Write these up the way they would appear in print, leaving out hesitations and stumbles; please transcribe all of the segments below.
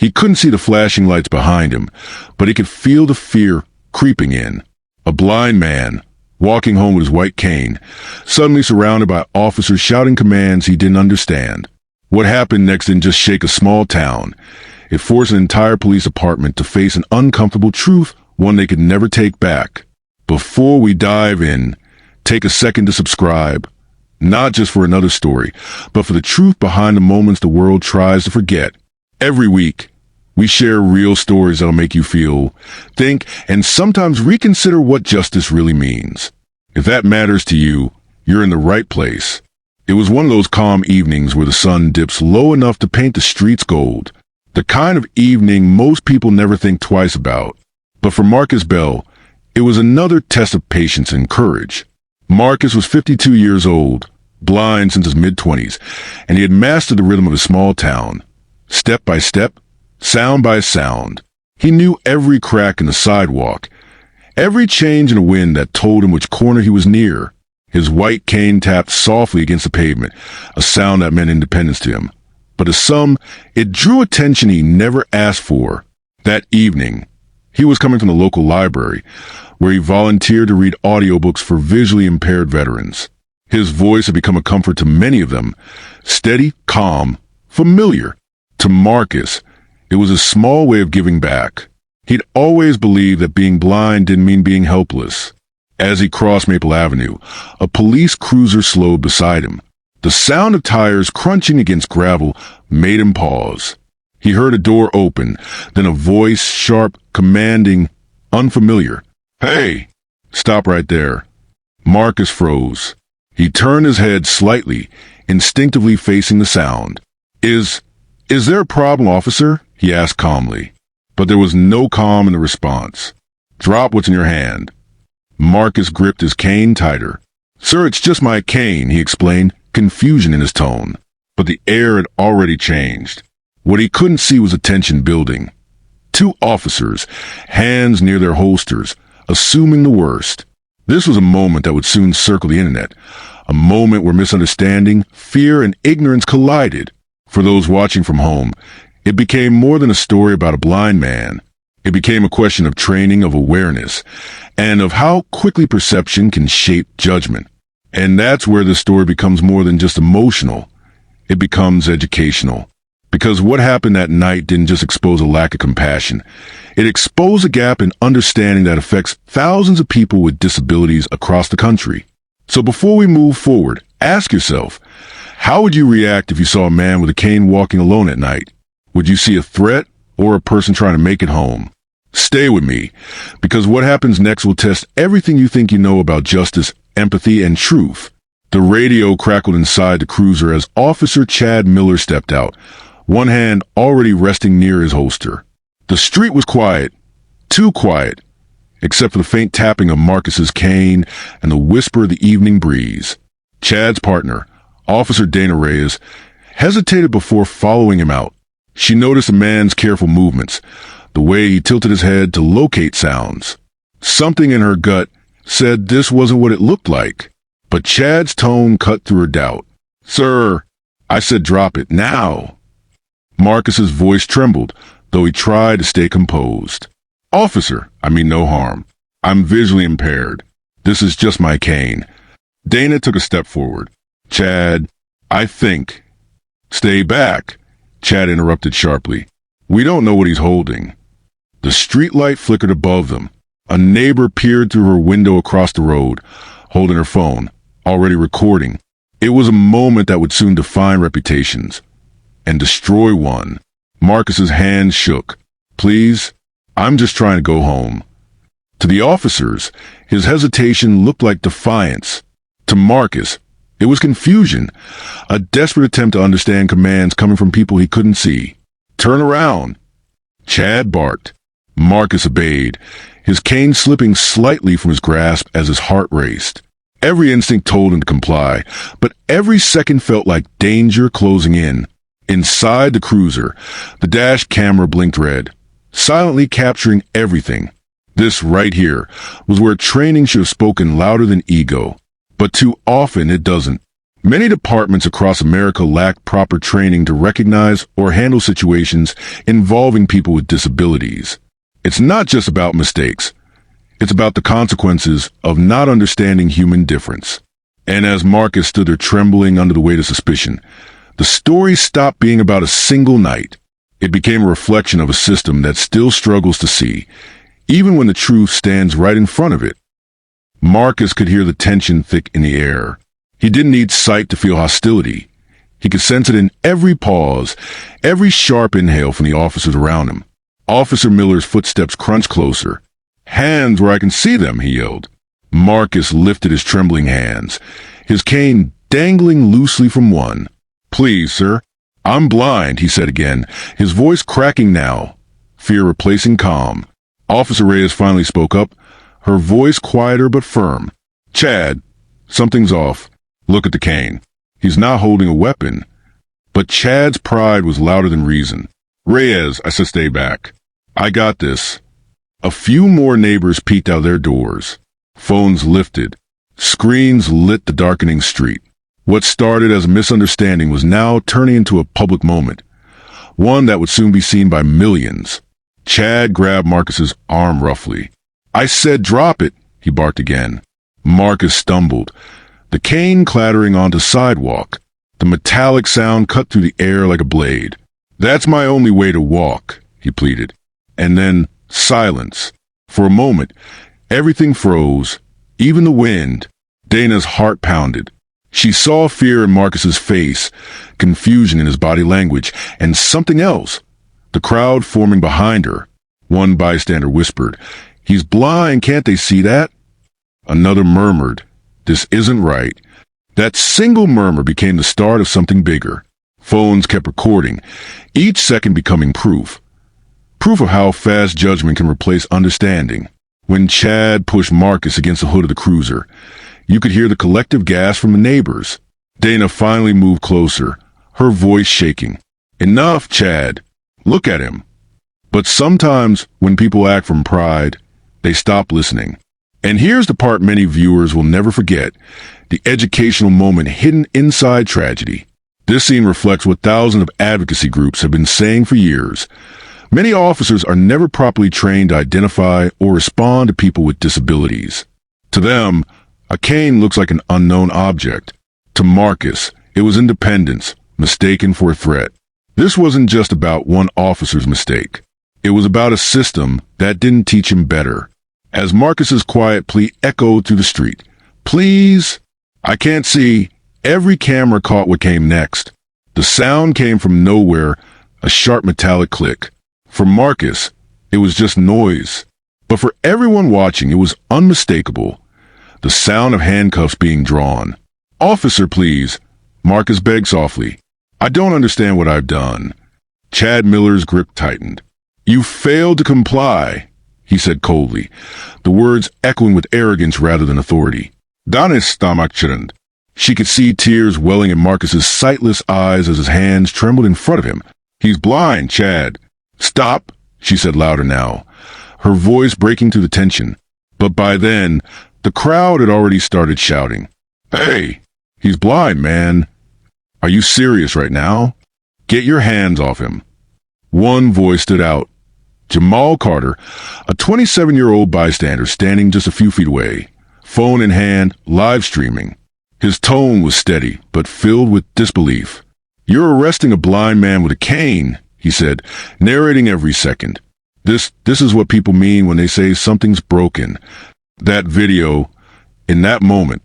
He couldn't see the flashing lights behind him, but he could feel the fear creeping in. A blind man, walking home with his white cane, suddenly surrounded by officers shouting commands he didn't understand. What happened next didn't just shake a small town. It forced an entire police department to face an uncomfortable truth, one they could never take back. Before we dive in, take a second to subscribe, not just for another story, but for the truth behind the moments the world tries to forget. Every week, we share real stories that'll make you feel, think, and sometimes reconsider what justice really means. If that matters to you, you're in the right place. It was one of those calm evenings where the sun dips low enough to paint the streets gold. The kind of evening most people never think twice about. But for Marcus Bell, it was another test of patience and courage. Marcus was 52 years old, blind since his mid-20s, and he had mastered the rhythm of his small town. Step by step, sound by sound, he knew every crack in the sidewalk, every change in the wind that told him which corner he was near. His white cane tapped softly against the pavement, a sound that meant independence to him. But to some, it drew attention he never asked for. That evening, he was coming from the local library, where he volunteered to read audiobooks for visually impaired veterans. His voice had become a comfort to many of them, steady, calm, familiar. To Marcus, it was a small way of giving back. He'd always believed that being blind didn't mean being helpless. As he crossed Maple Avenue, a police cruiser slowed beside him. The sound of tires crunching against gravel made him pause. He heard a door open, then a voice, sharp, commanding, unfamiliar. "Hey!" "Stop right there." Marcus froze. He turned his head slightly, instinctively facing the sound. Is there a problem, officer?" he asked calmly. But there was no calm in the response. "Drop what's in your hand." Marcus gripped his cane tighter. "Sir, it's just my cane," he explained, confusion in his tone. But the air had already changed. What he couldn't see was the tension building. Two officers, hands near their holsters, assuming the worst. This was a moment that would soon circle the internet. A moment where misunderstanding, fear, and ignorance collided. For those watching from home, it became more than a story about a blind man. It became a question of training, of awareness, and of how quickly perception can shape judgment. And that's where the story becomes more than just emotional. It becomes educational. Because what happened that night didn't just expose a lack of compassion. It exposed a gap in understanding that affects thousands of people with disabilities across the country. So before we move forward, ask yourself, how would you react if you saw a man with a cane walking alone at night? Would you see a threat or a person trying to make it home? Stay with me, because what happens next will test everything you think you know about justice, empathy, and truth. The radio crackled inside the cruiser as Officer Chad Miller stepped out, one hand already resting near his holster. The street was quiet, too quiet, except for the faint tapping of Marcus's cane and the whisper of the evening breeze. Chad's partner, Officer Dana Reyes, hesitated before following him out. She noticed the man's careful movements, the way he tilted his head to locate sounds. Something in her gut said this wasn't what it looked like, but Chad's tone cut through her doubt. "Sir," I said, "drop it now." Marcus's voice trembled, though he tried to stay composed. "Officer, I mean no harm. I'm visually impaired. This is just my cane." Dana took a step forward. "Chad, I think." "Stay back," Chad interrupted sharply. "We don't know what he's holding." The streetlight flickered above them. A neighbor peered through her window across the road, holding her phone, already recording. It was a moment that would soon define reputations and destroy one. Marcus's hand shook. "Please, I'm just trying to go home." To the officers, his hesitation looked like defiance. To Marcus, it was confusion, a desperate attempt to understand commands coming from people he couldn't see. "Turn around." Chad barked. Marcus obeyed, his cane slipping slightly from his grasp as his heart raced. Every instinct told him to comply, but every second felt like danger closing in. Inside the cruiser, the dash camera blinked red, silently capturing everything. This right here was where training should have spoken louder than ego. But too often it doesn't. Many departments across America lack proper training to recognize or handle situations involving people with disabilities. It's not just about mistakes. It's about the consequences of not understanding human difference. And as Marcus stood there trembling under the weight of suspicion, the story stopped being about a single night. It became a reflection of a system that still struggles to see, even when the truth stands right in front of it. Marcus could hear the tension thick in the air. He didn't need sight to feel hostility. He could sense it in every pause, every sharp inhale from the officers around him. Officer Miller's footsteps crunched closer. "Hands where I can see them," he yelled. Marcus lifted his trembling hands, his cane dangling loosely from one. "Please, sir. I'm blind," he said again, his voice cracking now, fear replacing calm. Officer Reyes finally spoke up, her voice quieter but firm. "Chad, something's off. Look at the cane. He's not holding a weapon." But Chad's pride was louder than reason. "Reyes," I said, "stay back. I got this." A few more neighbors peeked out their doors. Phones lifted. Screens lit the darkening street. What started as a misunderstanding was now turning into a public moment, one that would soon be seen by millions. Chad grabbed Marcus's arm roughly. "I said drop it," he barked again. Marcus stumbled, the cane clattering onto sidewalk. The metallic sound cut through the air like a blade. "That's my only way to walk," he pleaded. And then silence. For a moment, everything froze, even the wind. Dana's heart pounded. She saw fear in Marcus's face, confusion in his body language, and something else. The crowd forming behind her. One bystander whispered, "He's blind, can't they see that?" Another murmured, "This isn't right." That single murmur became the start of something bigger. Phones kept recording, each second becoming proof. Proof of how fast judgment can replace understanding. When Chad pushed Marcus against the hood of the cruiser, you could hear the collective gasp from the neighbors. Dana finally moved closer, her voice shaking. "Enough, Chad. Look at him." But sometimes, when people act from pride, they stop listening. And here's the part many viewers will never forget, the educational moment hidden inside tragedy. This scene reflects what thousands of advocacy groups have been saying for years. Many officers are never properly trained to identify or respond to people with disabilities. To them, a cane looks like an unknown object. To Marcus, it was independence, mistaken for a threat. This wasn't just about one officer's mistake. It was about a system that didn't teach him better. As Marcus's quiet plea echoed through the street, "Please, I can't see," every camera caught what came next. The sound came from nowhere, a sharp metallic click. For Marcus, it was just noise. But for everyone watching, it was unmistakable. The sound of handcuffs being drawn. "Officer, please," Marcus begged softly. "I don't understand what I've done." Chad Miller's grip tightened. "You failed to comply," he said coldly, the words echoing with arrogance rather than authority. "Danis stamakchirand." She could see tears welling in Marcus's sightless eyes as his hands trembled in front of him. "He's blind, Chad." "Stop," she said louder now, her voice breaking through the tension. But by then, the crowd had already started shouting. "Hey, he's blind, man. Are you serious right now? Get your hands off him." One voice stood out. Jamal Carter, a 27-year-old bystander standing just a few feet away, phone in hand, live streaming. His tone was steady, but filled with disbelief. "You're arresting a blind man with a cane," he said, narrating every second. This is what people mean when they say something's broken." That video, in that moment,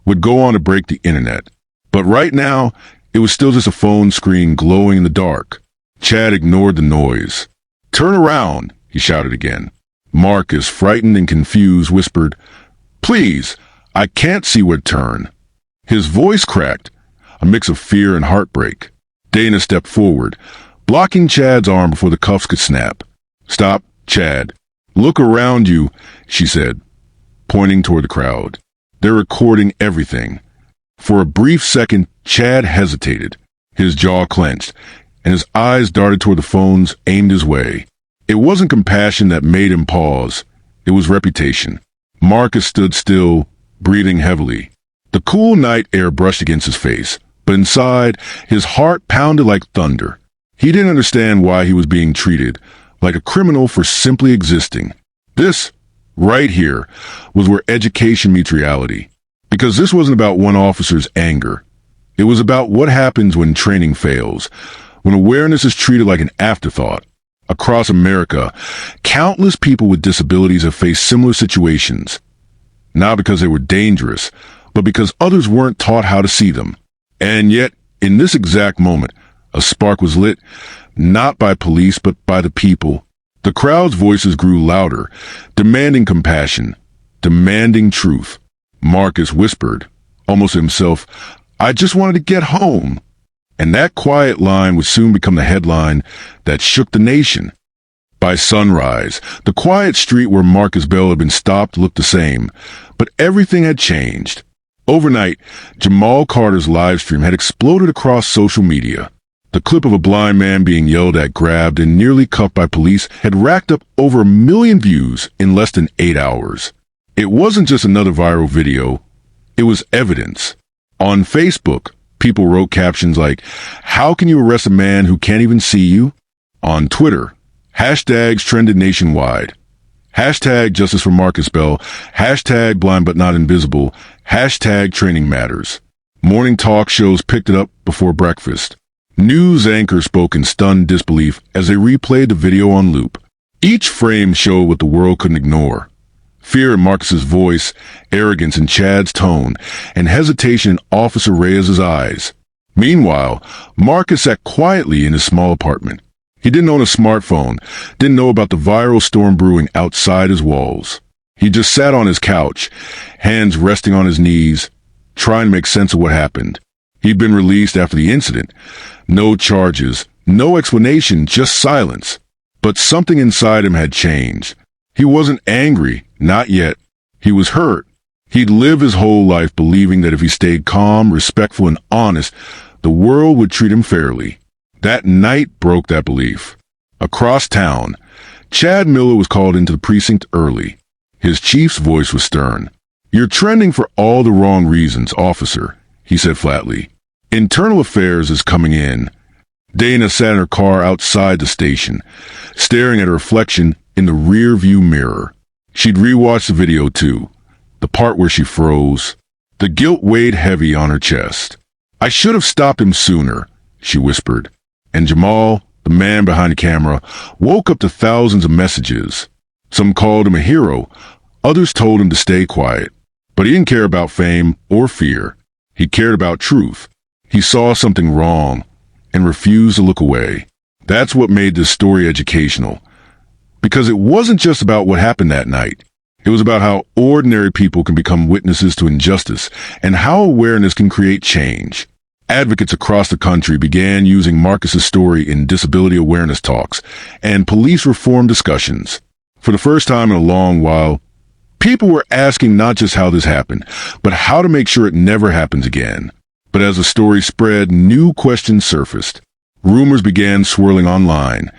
would go on to break the internet. But right now, it was still just a phone screen glowing in the dark. Chad ignored the noise. "Turn around," he shouted again. Marcus, frightened and confused, whispered, "Please, I can't see where to turn." His voice cracked, a mix of fear and heartbreak. Dana stepped forward, blocking Chad's arm before the cuffs could snap. "Stop, Chad. Look around you," she said, pointing toward the crowd. "They're recording everything." For a brief second, Chad hesitated, his jaw clenched, and his eyes darted toward the phones aimed his way. It wasn't compassion that made him pause. It was reputation. Marcus stood still, breathing heavily. The cool night air brushed against his face, but inside, his heart pounded like thunder. He didn't understand why he was being treated like a criminal for simply existing. This, right here, was where education meets reality. Because this wasn't about one officer's anger. It was about what happens when training fails, when awareness is treated like an afterthought. Across America, countless people with disabilities have faced similar situations. Not because they were dangerous, but because others weren't taught how to see them. And yet, in this exact moment, a spark was lit, not by police, but by the people. The crowd's voices grew louder, demanding compassion, demanding truth. Marcus whispered, almost to himself, "I just wanted to get home." And that quiet line would soon become the headline that shook the nation. By sunrise, the quiet street where Marcus Bell had been stopped looked the same, but everything had changed. Overnight, Jamal Carter's live stream had exploded across social media. The clip of a blind man being yelled at, grabbed, and nearly cuffed by police had racked up over 1 million views in less than 8 hours. It wasn't just another viral video, it was evidence. On Facebook, people wrote captions like, "How can you arrest a man who can't even see you?" On Twitter, hashtags trended nationwide. Hashtag justice for Marcus Bell, hashtag blind but not invisible, hashtag training matters. Morning talk shows picked it up before breakfast. News anchors spoke in stunned disbelief as they replayed the video on loop. Each frame showed what the world couldn't ignore. Fear in Marcus's voice, arrogance in Chad's tone, and hesitation in Officer Reyes's eyes. Meanwhile, Marcus sat quietly in his small apartment. He didn't own a smartphone, didn't know about the viral storm brewing outside his walls. He just sat on his couch, hands resting on his knees, trying to make sense of what happened. He'd been released after the incident. No charges, no explanation, just silence. But something inside him had changed. He wasn't angry, not yet. He was hurt. He'd lived his whole life believing that if he stayed calm, respectful, and honest, the world would treat him fairly. That night broke that belief. Across town, Chad Miller was called into the precinct early. His chief's voice was stern. "You're trending for all the wrong reasons, officer," he said flatly. "Internal Affairs is coming in." Dana sat in her car outside the station, staring at her reflection in the rear-view mirror. She'd rewatched the video too, the part where she froze. The guilt weighed heavy on her chest. "I should have stopped him sooner," she whispered. And Jamal, the man behind the camera, woke up to thousands of messages. Some called him a hero, others told him to stay quiet. But he didn't care about fame or fear. He cared about truth. He saw something wrong and refused to look away. That's what made this story educational. Because it wasn't just about what happened that night. It was about how ordinary people can become witnesses to injustice and how awareness can create change. Advocates across the country began using Marcus's story in disability awareness talks and police reform discussions. For the first time in a long while, people were asking not just how this happened, but how to make sure it never happens again. But as the story spread, new questions surfaced. Rumors began swirling online.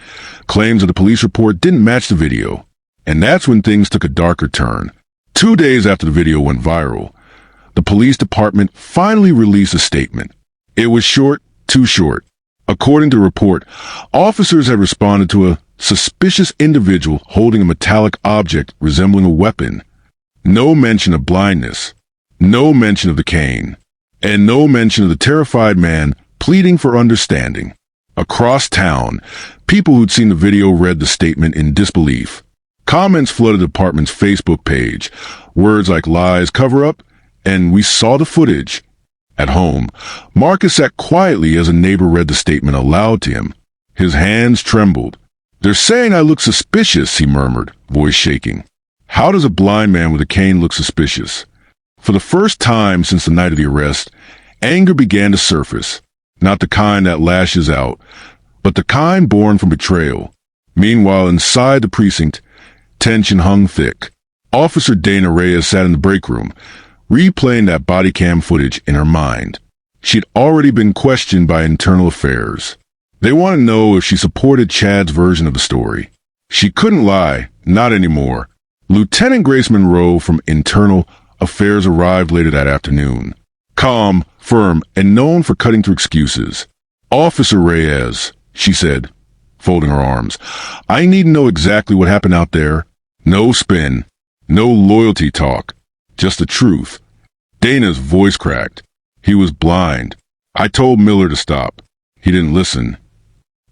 Claims of the police report didn't match the video. And that's when things took a darker turn. 2 days after the video went viral, the police department finally released a statement. It was short, too short. According to the report, officers had responded to a suspicious individual holding a metallic object resembling a weapon. No mention of blindness. No mention of the cane. And no mention of the terrified man pleading for understanding. Across town, people who'd seen the video read the statement in disbelief. Comments flooded the department's Facebook page. Words like lies, cover-up, and we saw the footage. At home, Marcus sat quietly as a neighbor read the statement aloud to him. His hands trembled. "They're saying I look suspicious," he murmured, voice shaking. How does a blind man with a cane look suspicious? For the first time since the night of the arrest, anger began to surface. Not the kind that lashes out, but the kind born from betrayal. Meanwhile, inside the precinct, tension hung thick. Officer Dana Reyes sat in the break room, replaying that body cam footage in her mind. She'd already been questioned by Internal Affairs. They wanted to know if she supported Chad's version of the story. She couldn't lie, not anymore. Lieutenant Grace Monroe from Internal Affairs arrived later that afternoon. calm, firm, and known for cutting through excuses. "Officer Reyes," she said, folding her arms, "I need to know exactly what happened out there. No spin, no loyalty talk, just the truth." Dana's voice cracked. "He was blind. I told Miller to stop. He didn't listen."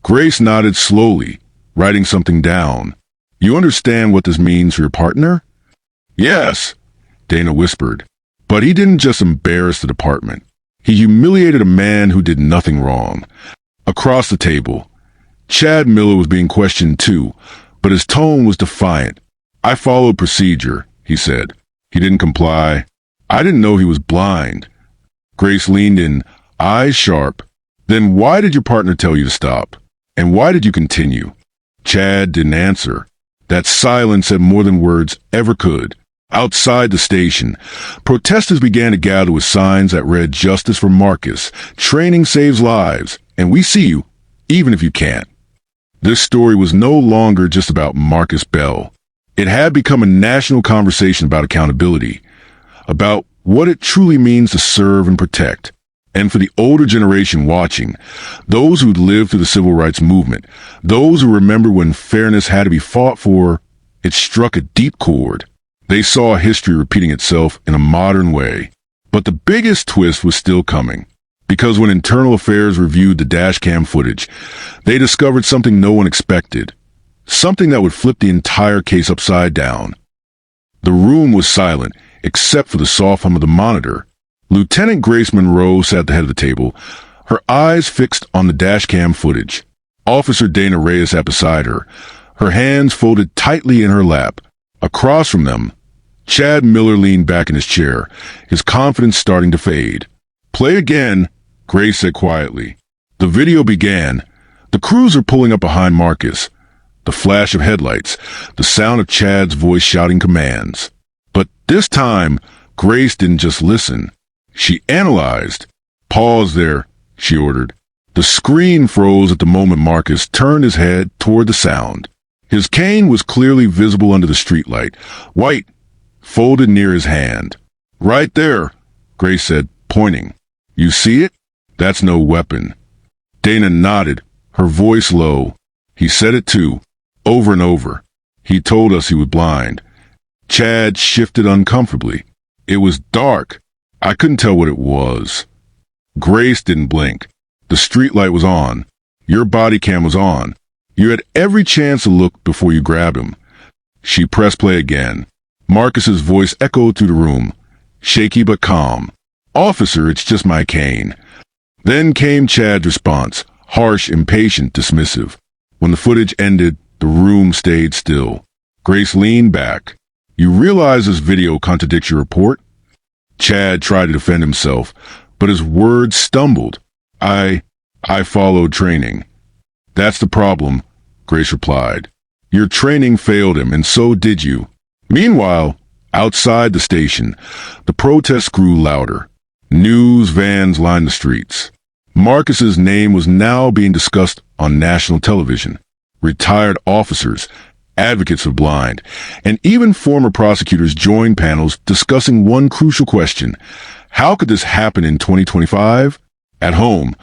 Grace nodded slowly, writing something down. "You understand what this means for your partner?" "Yes," Dana whispered. "But he didn't just embarrass the department. He humiliated a man who did nothing wrong." Across the table, Chad Miller was being questioned too, but his tone was defiant. "I followed procedure," he said. "He didn't comply. I didn't know he was blind." Grace leaned in, eyes sharp. "Then why did your partner tell you to stop? And why did you continue?" Chad didn't answer. That silence said more than words ever could. Outside the station, protesters began to gather with signs that read "Justice for Marcus," "Training saves lives," and "We see you, even if you can't." This story was no longer just about Marcus Bell. It had become a national conversation about accountability, about what it truly means to serve and protect. And for the older generation watching, those who'd lived through the civil rights movement, those who remember when fairness had to be fought for, it struck a deep chord. They saw history repeating itself in a modern way. But the biggest twist was still coming. Because when Internal Affairs reviewed the dashcam footage, they discovered something no one expected. Something that would flip the entire case upside down. The room was silent, except for the soft hum of the monitor. Lieutenant Grace Monroe sat at the head of the table, her eyes fixed on the dashcam footage. Officer Dana Reyes sat beside her, her hands folded tightly in her lap. Across from them, Chad Miller leaned back in his chair, his confidence starting to fade. "Play again," Grace said quietly. The video began, the cruiser pulling up behind Marcus, the flash of headlights, the sound of Chad's voice shouting commands. But this time, Grace didn't just listen. She analyzed. "Pause there," she ordered. The screen froze at the moment Marcus turned his head toward the sound. His cane was clearly visible under the streetlight, white, folded near his hand. "Right there," Grace said, pointing. "You see it? That's no weapon." Dana nodded, her voice low. "He said it too, over and over. He told us he was blind." Chad shifted uncomfortably. "It was dark. I couldn't tell what it was." Grace didn't blink. The streetlight was on. Your body cam was on. You had every chance to look before you grabbed him. She pressed play again. Marcus's voice echoed through the room, shaky but calm. "Officer, it's just my cane." Then came Chad's response, harsh, impatient, dismissive. When the footage ended, the room stayed still. Grace leaned back. "You realize this video contradicts your report?" Chad tried to defend himself, but his words stumbled. I followed training." "That's the problem," Grace replied. "Your training failed him, and so did you." Meanwhile, outside the station, the protests grew louder. News vans lined the streets. Marcus's name was now being discussed on national television. Retired officers, advocates of blind, and even former prosecutors joined panels discussing one crucial question: how could this happen in 2025? At home,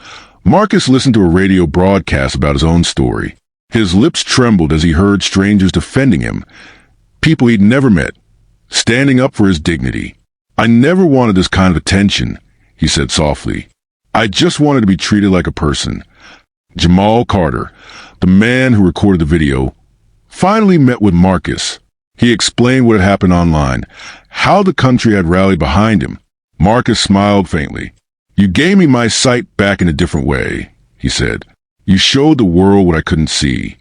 Marcus listened to a radio broadcast about his own story. His lips trembled as he heard strangers defending him, people he'd never met, standing up for his dignity. "I never wanted this kind of attention," he said softly. "I just wanted to be treated like a person." Jamal Carter, the man who recorded the video, finally met with Marcus. He explained what had happened online, how the country had rallied behind him. Marcus smiled faintly. "You gave me my sight back in a different way," he said. "You showed the world what I couldn't see."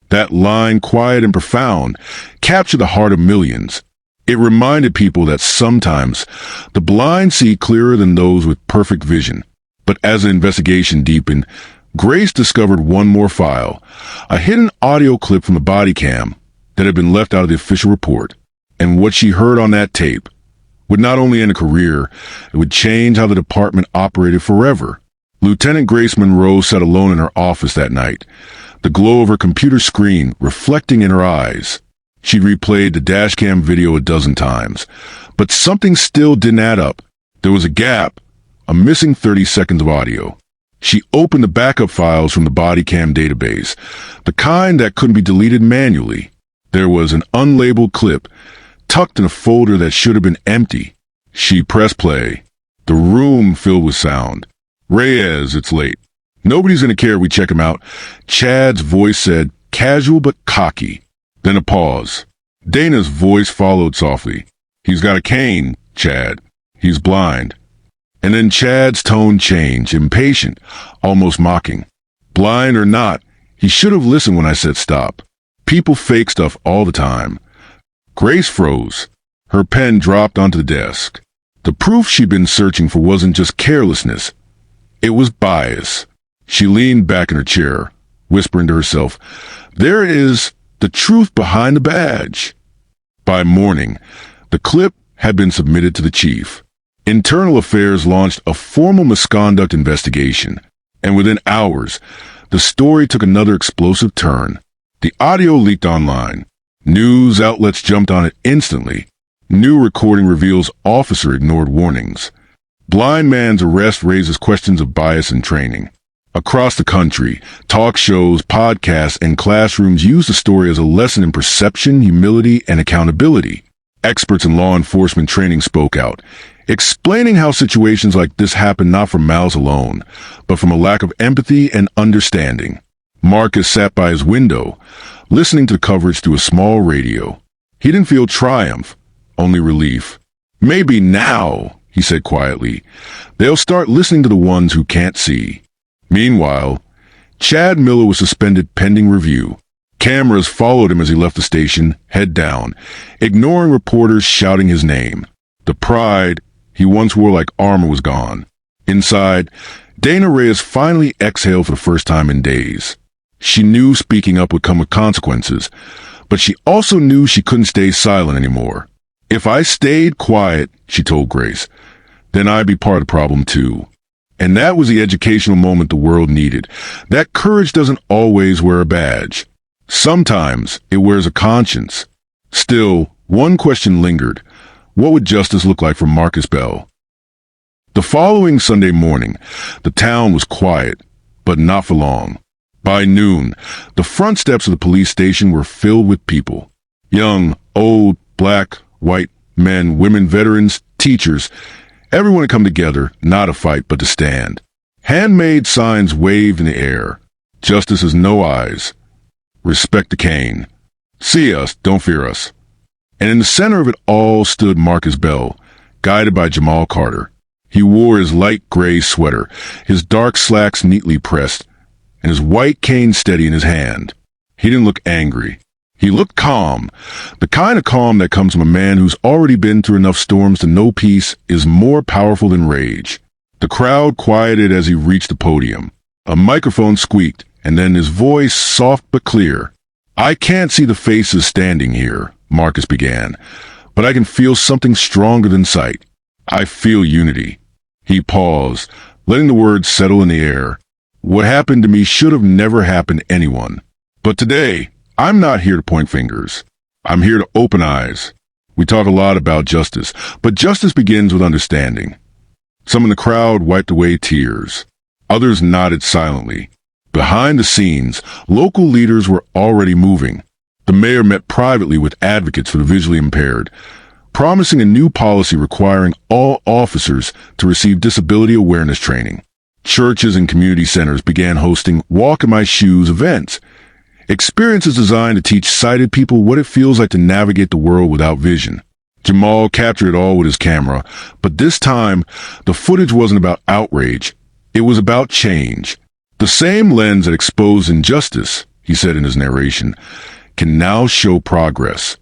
That line, quiet and profound, captured the heart of millions. It reminded people that sometimes the blind see clearer than those with perfect vision. But as the investigation deepened, Grace discovered one more file, a hidden audio clip from the body cam that had been left out of the official report. And what she heard on that tape would not only end a career, it would change how the department operated forever. Lieutenant Grace Monroe sat alone in her office that night, the glow of her computer screen reflecting in her eyes. She'd replayed the dashcam video a dozen times, but something still didn't add up. There was a gap, a missing 30 seconds of audio. She opened the backup files from the body cam database, the kind that couldn't be deleted manually. There was an unlabeled clip, tucked in a folder that should have been empty. She pressed play. The room filled with sound. "Reyes, it's late. Nobody's gonna care if we check him out." Chad's voice said, casual but cocky. Then a pause. Dana's voice followed softly. "He's got a cane, Chad. He's blind." And then Chad's tone changed, impatient, almost mocking. "Blind or not, he should have listened when I said stop. People fake stuff all the time." Grace froze. Her pen dropped onto the desk. The proof she'd been searching for wasn't just carelessness. It was bias. She leaned back in her chair, whispering to herself, "There is the truth behind the badge." By morning, the clip had been submitted to the chief. Internal Affairs launched a formal misconduct investigation, and within hours, the story took another explosive turn. The audio leaked online. News outlets jumped on it instantly. New recording reveals officer ignored warnings. Blind man's arrest raises questions of bias and training. Across the country, talk shows, podcasts, and classrooms use the story as a lesson in perception, humility, and accountability. Experts in law enforcement training spoke out, explaining how situations like this happen not from malice alone, but from a lack of empathy and understanding. Marcus sat by his window, listening to the coverage through a small radio. He didn't feel triumph, only relief. "Maybe now," he said quietly, "they'll start listening to the ones who can't see." Meanwhile, Chad Miller was suspended pending review. Cameras followed him as he left the station, head down, ignoring reporters shouting his name. The pride he once wore like armor was gone. Inside, Dana Reyes finally exhaled for the first time in days. She knew speaking up would come with consequences, but she also knew she couldn't stay silent anymore. "If I stayed quiet," she told Grace, "then I'd be part of the problem too." And that was the educational moment the world needed. That courage doesn't always wear a badge. Sometimes it wears a conscience. Still, one question lingered. What would justice look like for Marcus Bell? The following Sunday morning, the town was quiet, but not for long. By noon, the front steps of the police station were filled with people. Young, old, black, white, men, women, veterans, teachers. Everyone had come together, not to fight, but to stand. Handmade signs waved in the air. Justice has no eyes. Respect the cane. See us, don't fear us. And in the center of it all stood Marcus Bell, guided by Jamal Carter. He wore his light gray sweater, his dark slacks neatly pressed, and his white cane steady in his hand. He didn't look angry. He looked calm, the kind of calm that comes from a man who's already been through enough storms to know peace is more powerful than rage. The crowd quieted as he reached the podium. A microphone squeaked, and then his voice, soft but clear. "I can't see the faces standing here," Marcus began, "but I can feel something stronger than sight. I feel unity." He paused, letting the words settle in the air. "What happened to me should have never happened to anyone. But today, I'm not here to point fingers. I'm here to open eyes. We talk a lot about justice, but justice begins with understanding." Some in the crowd wiped away tears. Others nodded silently. Behind the scenes, local leaders were already moving. The mayor met privately with advocates for the visually impaired, promising a new policy requiring all officers to receive disability awareness training. Churches and community centers began hosting Walk in My Shoes events, experiences designed to teach sighted people what it feels like to navigate the world without vision. Jamal captured it all with his camera, but this time, the footage wasn't about outrage. It was about change. "The same lens that exposed injustice," he said in his narration, "can now show progress."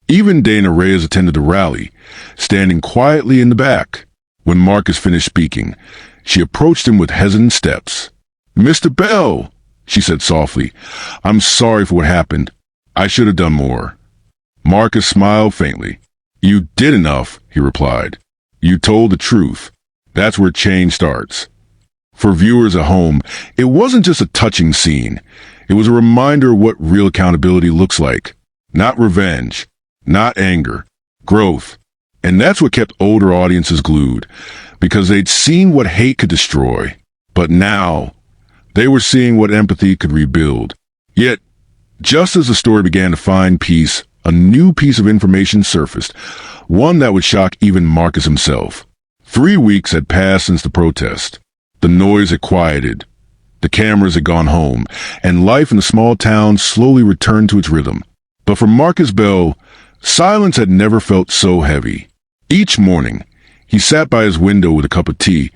Even Dana Reyes attended the rally, standing quietly in the back. When Marcus finished speaking, she approached him with hesitant steps. "Mr. Bell," she said softly, "I'm sorry for what happened. I should have done more." Marcus smiled faintly. "You did enough," he replied. "You told the truth. That's where change starts." For viewers at home, it wasn't just a touching scene. It was a reminder of what real accountability looks like. Not revenge, not anger, growth. And that's what kept older audiences glued, because they'd seen what hate could destroy. But now, they were seeing what empathy could rebuild. Yet, just as the story began to find peace, a new piece of information surfaced, one that would shock even Marcus himself. 3 weeks had passed since the protest. The noise had quieted. The cameras had gone home, and life in the small town slowly returned to its rhythm. But for Marcus Bell, silence had never felt so heavy. Each morning, he sat by his window with a cup of tea,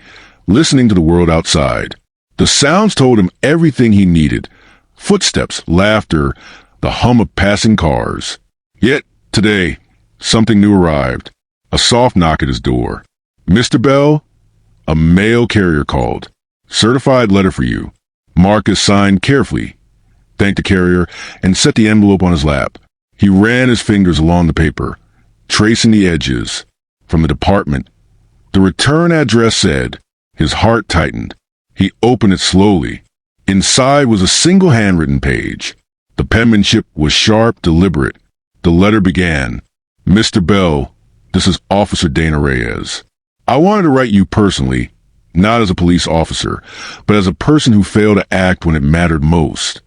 listening to the world outside. The sounds told him everything he needed: footsteps, laughter, the hum of passing cars. Yet, today, something new arrived. A soft knock at his door. "Mr. Bell?" A mail carrier called. "Certified letter for you." Marcus signed carefully, thanked the carrier, and set the envelope on his lap. He ran his fingers along the paper, tracing the edges. From the department, the return address said. His heart tightened. He opened it slowly. Inside was a single handwritten page. The penmanship was sharp, deliberate. The letter began, "Mr. Bell, this is Officer Dana Reyes. I wanted to write you personally, not as a police officer, but as a person who failed to act when it mattered most."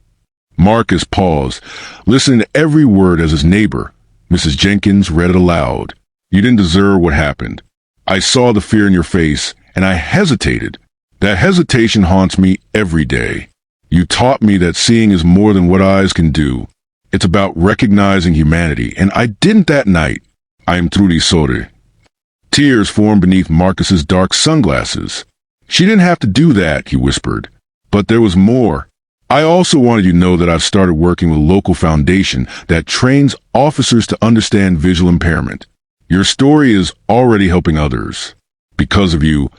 Marcus paused, listening to every word as his neighbor, Mrs. Jenkins, read it aloud. "You didn't deserve what happened. I saw the fear in your face, and I hesitated. That hesitation haunts me every day. You taught me that seeing is more than what eyes can do. It's about recognizing humanity, and I didn't that night. I am truly sorry." Tears formed beneath Marcus's dark sunglasses. "She didn't have to do that," he whispered. "But there was more. I also wanted you to know that I've started working with a local foundation that trains officers to understand visual impairment. Your story is already helping others. Because of you,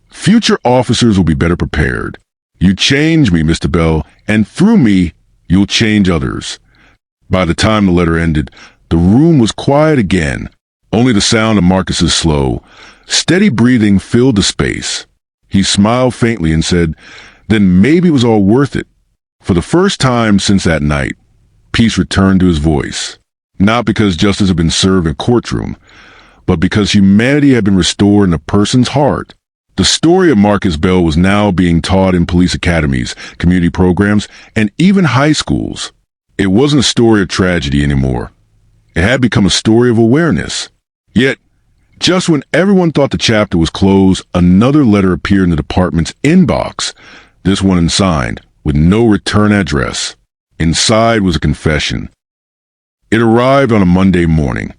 future officers will be better prepared. You changed me, Mr. Bell, and through me, you'll change others." By the time the letter ended, the room was quiet again. Only the sound of Marcus's slow, steady breathing filled the space. He smiled faintly and said, "Then maybe it was all worth it." For the first time since that night, peace returned to his voice. Not because justice had been served in a courtroom, but because humanity had been restored in a person's heart. The story of Marcus Bell was now being taught in police academies, community programs, and even high schools. It wasn't a story of tragedy anymore. It had become a story of awareness. Yet, just when everyone thought the chapter was closed, another letter appeared in the department's inbox, this one unsigned, with no return address. Inside was a confession. It arrived on a Monday morning.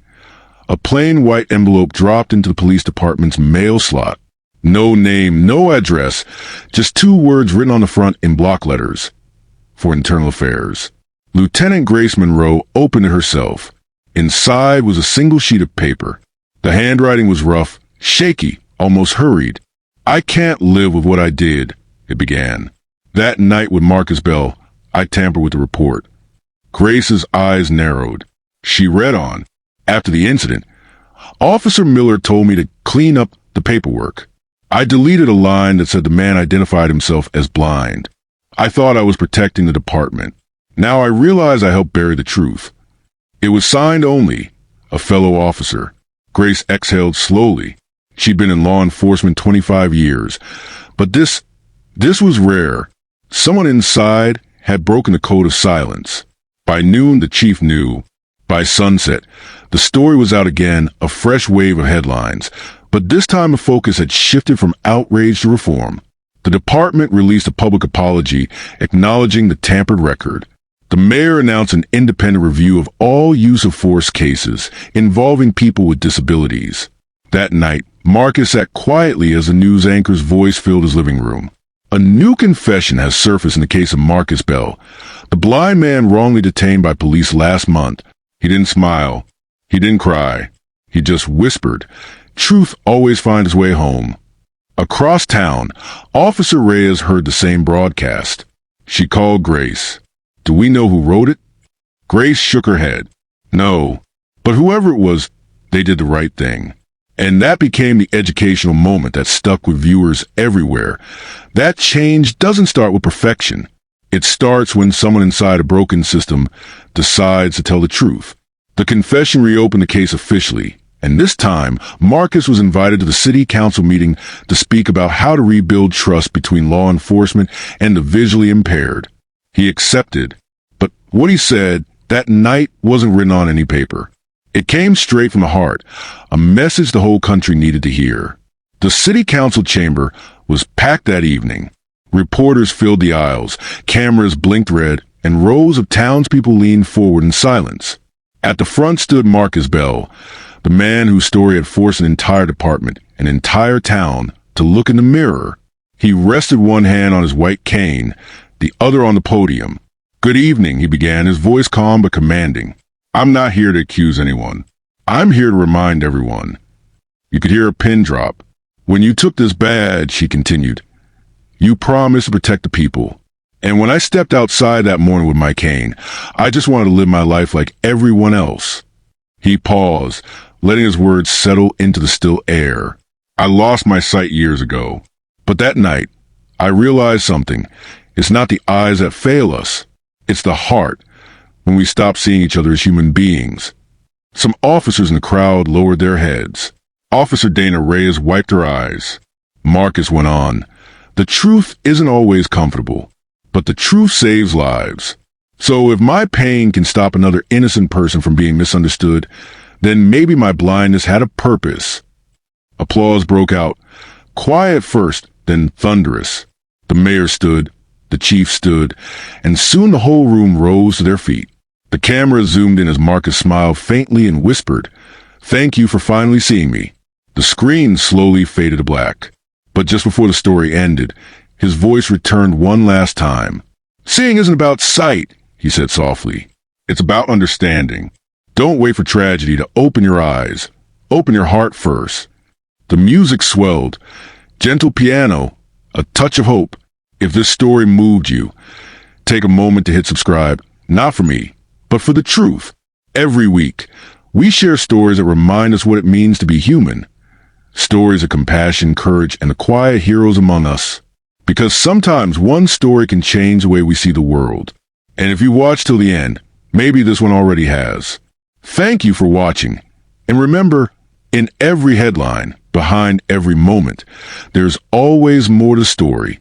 A plain white envelope dropped into the police department's mail slot. No name, no address, just 2 words written on the front in block letters. For Internal Affairs. Lieutenant Grace Monroe opened it herself. Inside was a single sheet of paper. The handwriting was rough, shaky, almost hurried. "I can't live with what I did," it began. "That night with Marcus Bell, I tampered with the report." Grace's eyes narrowed. She read on. "After the incident, Officer Miller told me to clean up the paperwork. I deleted a line that said the man identified himself as blind. I thought I was protecting the department. Now I realize I helped bury the truth. It was signed only, a fellow officer." Grace exhaled slowly. She'd been in law enforcement 25 years. But this was rare. Someone inside had broken the code of silence. By noon, the chief knew. By sunset, the story was out again, a fresh wave of headlines. But this time the focus had shifted from outrage to reform. The department released a public apology acknowledging the tampered record. The mayor announced an independent review of all use of force cases involving people with disabilities. That night, Marcus sat quietly as the news anchor's voice filled his living room. A new confession has surfaced in the case of Marcus Bell, the blind man wrongly detained by police last month. He didn't smile. He didn't cry. He just whispered, "Truth always finds its way home." Across town, Officer Reyes heard the same broadcast. She called Grace. "Do we know who wrote it?" Grace shook her head. "No, but whoever it was, they did the right thing." And that became the educational moment that stuck with viewers everywhere. That change doesn't start with perfection. It starts when someone inside a broken system decides to tell the truth. The confession reopened the case officially, And this time, Marcus was invited to the city council meeting to speak about how to rebuild trust between law enforcement and the visually impaired. He accepted, but what he said that night wasn't written on any paper. It came straight from the heart, a message the whole country needed to hear. The city council chamber was packed that evening. Reporters filled the aisles, cameras blinked red, and rows of townspeople leaned forward in silence. At the front stood Marcus Bell, the man whose story had forced an entire department, an entire town, to look in the mirror. He rested one hand on his white cane, the other on the podium. "Good evening," he began, his voice calm but commanding. "I'm not here to accuse anyone. I'm here to remind everyone." You could hear a pin drop. "When you took this badge," he continued, "you promised to protect the people. And when I stepped outside that morning with my cane, I just wanted to live my life like everyone else." He paused, letting his words settle into the still air. "I lost my sight years ago. But that night, I realized something. It's not the eyes that fail us. It's the heart, when we stop seeing each other as human beings." Some officers in the crowd lowered their heads. Officer Dana Reyes wiped her eyes. Marcus went on, "The truth isn't always comfortable, but the truth saves lives. So if my pain can stop another innocent person from being misunderstood, then maybe my blindness had a purpose." Applause broke out, quiet first, then thunderous. The mayor stood, the chief stood, and soon the whole room rose to their feet. The camera zoomed in as Marcus smiled faintly and whispered, "Thank you for finally seeing me." The screen slowly faded to black. But just before the story ended, his voice returned one last time. "Seeing isn't about sight," he said softly. "It's about understanding. Don't wait for tragedy to open your eyes. Open your heart first." The music swelled. Gentle piano, a touch of hope. If this story moved you, take a moment to hit subscribe, not for me, but for the truth. Every week, we share stories that remind us what it means to be human. Stories of compassion, courage, and the quiet heroes among us. Because sometimes one story can change the way we see the world. And if you watch till the end, maybe this one already has. Thank you for watching. And remember, in every headline, behind every moment, there's always more to the story.